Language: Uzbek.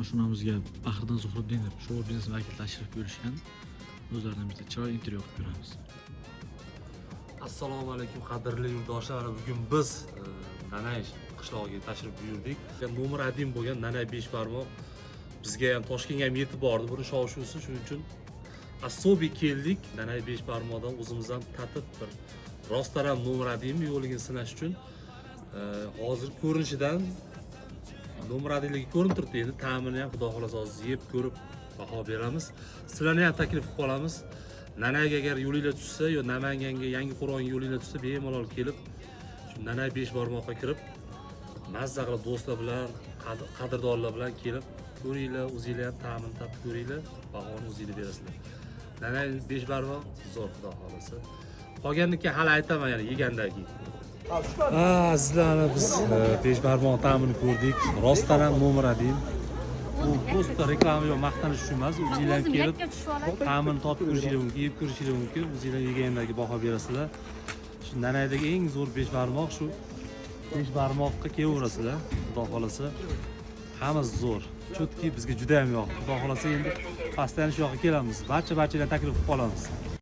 oshxonamizga Bahriddin Zuhriddinov shou biznes vakili tashrif buyurishgan. O'zlarini bizga chiroyli intervyu qilib beramiz. Assalomu alaykum qadrli yurtdoshlar. Bugun biz Nanay qishlog'iga tashrif buyurdik. Nomer 1 bo'lgan Nanay 5 barmoq bizga ham Toshkentga ham yetib bordi. Buni shov-shuvsi, shuning uchun asobi keldik. Nanay 5 barmoqdan o'zimizdan tatib bir rostdan ham nomer 1 yo'ligini sinash uchun hozir ko'rinishidan nomer 1ligi ko'rinib turibdi. Endi ta'mini ham xudo xolasa hozir yeb ko'rib baho beramiz. Sizlarni ham taklif qilib qolamiz. Nanayga agar yo'linglar tushsa yo Namanganga yangi Qur'onga yo'linglar tushsa bemalol kelib shu Nanay 5 barmoqqa kirib mazza qilib do'stlar bilan, qadrdonlar bilan kelib ko'ringlar, o'zinglar ham ta'mini tatib ko'ringlar, bahoni o'zinglar berasizlar. Nanay 5 barmoq zo'r xudo xolasa. Qolganlikka hali aytaman, yana yegandan keyin. Sizlarni biz 5 barmoq ta'mini ko'rdik. Rostdan ham nomer 1. Bu просто reklama yo maqtanish uchun emas, o'zinglar kelib ta'mini topib ko'rishingiz mumkin, yeb ko'rishingiz mumkin. O'zinglar yegandagi baho berasizlar. Shu Nanaydagi eng zo'r 5 barmoq shu 5 barmoqqa kelaverasizlar. Xudo xolasa hammasi zo'r. Chotki bizga juda ham yoqdi. Xudo xolasa endi pastdan shu yoqqa kelamiz. Barchalarni taklif qilib qolamiz.